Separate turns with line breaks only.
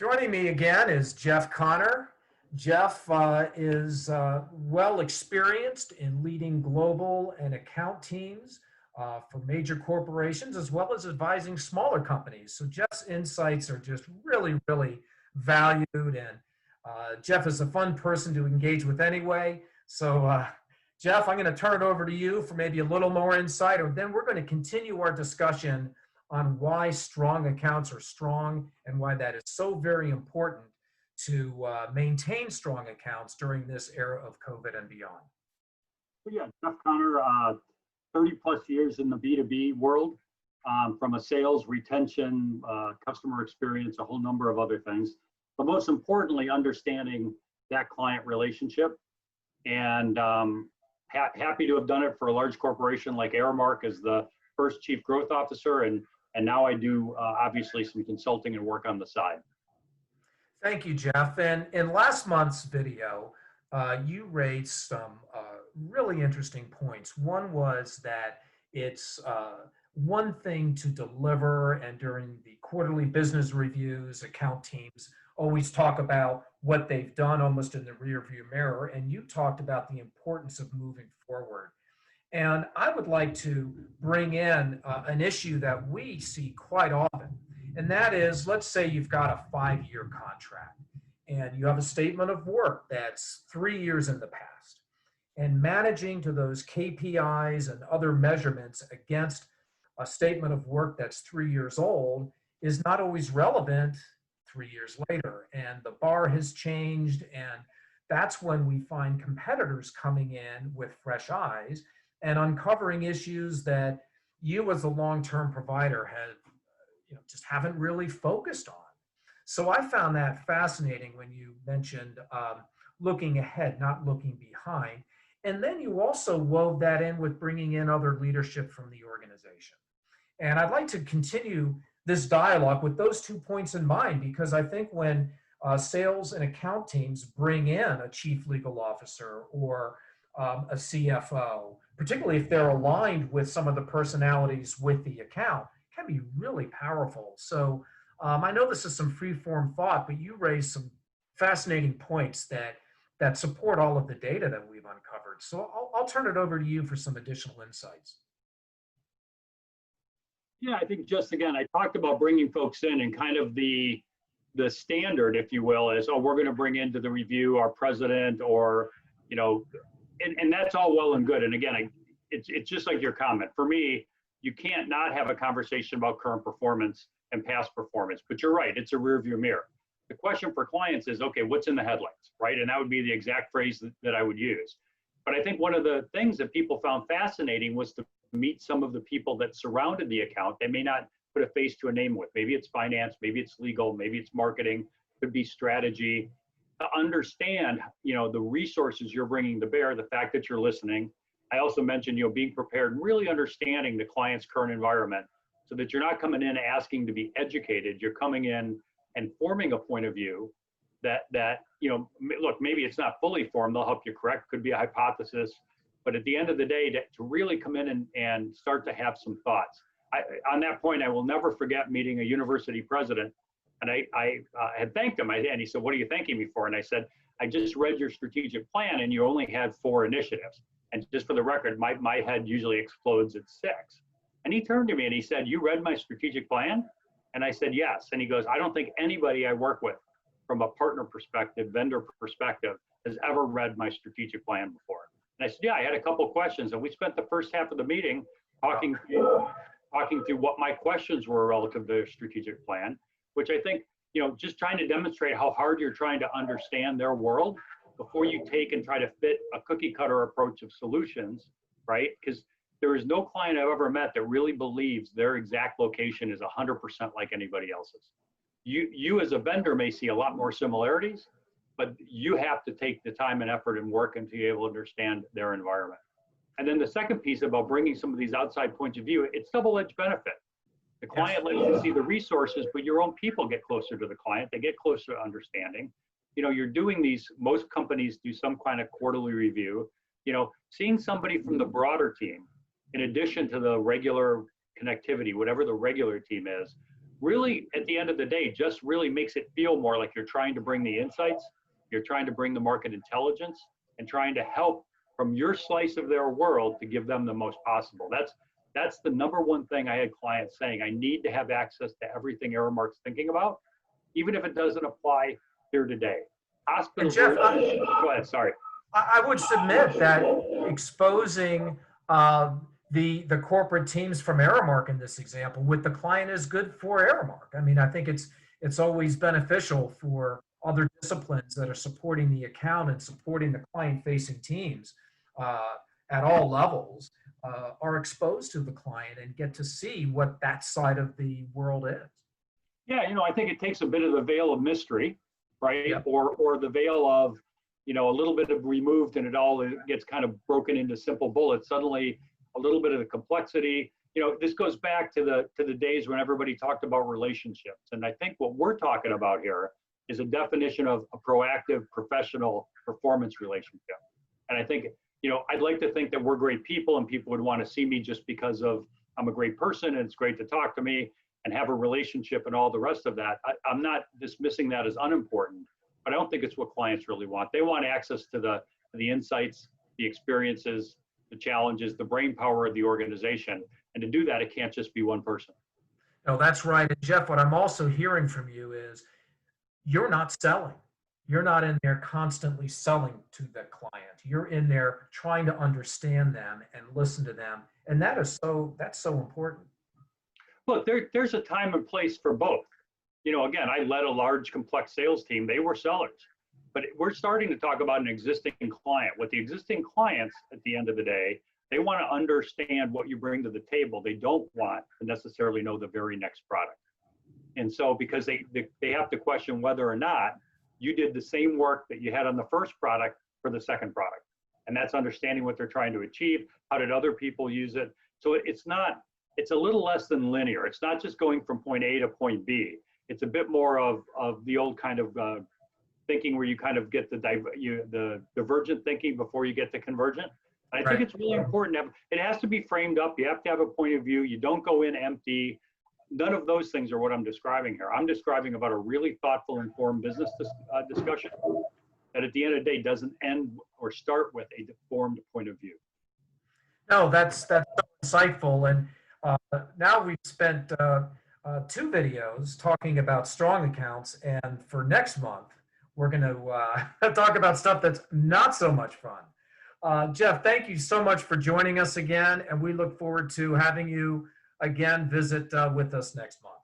Joining me again is Jeff Connor. Jeff is well experienced in leading global and account teams for major corporations as well as advising smaller companies. So Jeff's insights are just really valued, and Jeff is a fun person to engage with anyway. So Jeff, I'm going to turn it over to you for maybe a little more insight, and then we're going to continue our discussion on why strong accounts are strong and why that is so very important to maintain strong accounts during this era of COVID and beyond.
Yeah, Jeff Connor, 30 plus years in the B2B world, from a sales, retention, customer experience, a whole number of other things. But most importantly, understanding that client relationship. And happy to have done it for a large corporation like Aramark as the first chief growth officer. And now I do obviously some consulting and work on the side.
Thank you, Jeff. And in last month's video, you raised some really interesting points. One was that it's one thing to deliver, and during the quarterly business reviews, account teams always talk about what they've done almost in the rearview mirror, and you talked about the importance of moving forward. And I would like to bring in an issue that we see quite often, and that is, let's say you've got a 5-year contract and you have a statement of work that's 3 years in the past, and managing to those KPIs and other measurements against a statement of work that's 3 years old is not always relevant 3 years later, and the bar has changed, and that's when we find competitors coming in with fresh eyes and uncovering issues that you as a long-term provider have, just haven't really focused on. So I found that fascinating when you mentioned looking ahead, not looking behind. And then you also wove that in with bringing in other leadership from the organization. And I'd like to continue this dialogue with those 2 points in mind, because I think when sales and account teams bring in a chief legal officer or a CFO, particularly if they're aligned with some of the personalities with the account, can be really powerful. So I know this is some free-form thought, but you raised some fascinating points that support all of the data that we've uncovered. So I'll turn it over to you for some additional insights.
Yeah, I think just again, I talked about bringing folks in, and kind of the standard, if you will, is, oh, we're going to bring into the review our president, or, and that's all well and good. And again, it's just like your comment. For me, you can't not have a conversation about current performance and past performance. But you're right, it's a rearview mirror. The question for clients is, okay, what's in the headlights, right? And that would be the exact phrase that I would use. But I think one of the things that people found fascinating was to meet some of the people that surrounded the account. They may not put a face to a name with. Maybe it's finance, maybe it's legal, maybe it's marketing, could be strategy. To understand, the resources you're bringing to bear, the fact that you're listening. I also mentioned, being prepared and really understanding the client's current environment, so that you're not coming in asking to be educated. You're coming in and forming a point of view that look, maybe it's not fully formed. They'll help you correct. Could be a hypothesis. But at the end of the day, to really come in and start to have some thoughts. On that point, I will never forget meeting a university president. And I had thanked him, and he said, "What are you thanking me for?" And I said, "I just read your strategic plan, and you only had 4 initiatives. And just for the record, my head usually explodes at 6. And he turned to me and he said, "You read my strategic plan?" And I said, "Yes." And he goes, "I don't think anybody I work with from a partner perspective, vendor perspective, has ever read my strategic plan before." And I said, "Yeah, I had a couple of questions." And we spent the first half of the meeting talking through what my questions were relative to their strategic plan, which I think, just trying to demonstrate how hard you're trying to understand their world before you take and try to fit a cookie cutter approach of solutions, right? Because there is no client I've ever met that really believes their exact location is 100% like anybody else's. You as a vendor may see a lot more similarities, but you have to take the time and effort and work and to be able to understand their environment. And then the second piece about bringing some of these outside points of view, it's double-edged benefit. The client lets you see the resources, but your own people get closer to the client. They get closer to understanding. You're doing these, most companies do some kind of quarterly review. Seeing somebody from the broader team, in addition to the regular connectivity, whatever the regular team is, really, at the end of the day, just really makes it feel more like you're trying to bring the insights, you're trying to bring the market intelligence, and trying to help from your slice of their world to give them the most possible. That's the number one thing I had clients saying. I need to have access to everything Aramark's thinking about, even if it doesn't apply here today. Hospitals.
And Jeff,
Go ahead. Sorry.
I would submit that exposing the corporate teams from Aramark in this example with the client is good for Aramark. I mean, I think it's always beneficial for other disciplines that are supporting the account and supporting the client-facing teams at all levels are exposed to the client and get to see what that side of the world is.
Yeah, I think it takes a bit of the veil of mystery, right?
Yep.
Or the veil of, a little bit of removed, and it all gets kind of broken into simple bullets. Suddenly, a little bit of the complexity. This goes back to the days when everybody talked about relationships. And I think what we're talking about here is a definition of a proactive professional performance relationship. And I think, I'd like to think that we're great people and people would want to see me just because of I'm a great person and it's great to talk to me and have a relationship and all the rest of that. I'm not dismissing that as unimportant, but I don't think it's what clients really want. They want access to the insights, the experiences, the challenges, the brain power of the organization. And to do that, it can't just be one person.
No, that's right. And Jeff, what I'm also hearing from you is you're not selling. You're not in there constantly selling to the client. You're in there trying to understand them and listen to them. And that's so important.
Look, there's a time and place for both. Again, I led a large complex sales team. They were sellers, but we're starting to talk about an existing client. With the existing clients, at the end of the day, they want to understand what you bring to the table. They don't want to necessarily know the very next product. And so because they have to question whether or not you did the same work that you had on the first product for the second product. And that's understanding what they're trying to achieve. How did other people use it? So it's a little less than linear. It's not just going from point A to point B. It's a bit more of the old kind of thinking where you kind of get the divergent thinking before you get to convergent. I think it's really important. It has to be framed up. You have to have a point of view. You don't go in empty. None of those things are what I'm describing here. I'm describing about a really thoughtful, informed business discussion that at the end of the day doesn't end or start with a deformed point of view.
No, that's so insightful. And now we've spent 2 videos talking about strong accounts. And for next month, we're going to talk about stuff that's not so much fun. Jeff, thank you so much for joining us again. And we look forward to having you again visit with us next month.